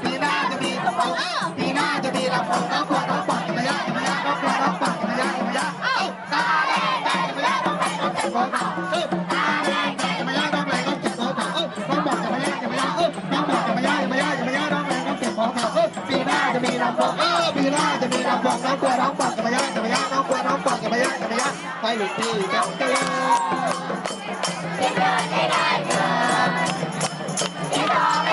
ปีหน้าจะมีลำโพงปีหน้าจะมีลำโพงน้องกลัวน้องปอดจะมายะจะมายะน้องกลัวน้องปอดจะมายะจะมายะตาแดงแดงจะมายะน้องไหลน้องเจ็บหัวเข่าตาแดงแดงจะมายะน้องไหลน้องเจ็บหัวเข่าน้องบอกจะมายะจะมายะน้องบอกจะมายะจะมายะจะมายะน้องไหลน้องเจ็บหัวเข่าปีหน้าจะมีลำโพงปีหน้าจะมีลำโพงน้องกลัวน้องปอดจะมายะจะมายะน้องกลัวน้องปอดจะมายะจะมายะไปหลุดที่จับกันเลย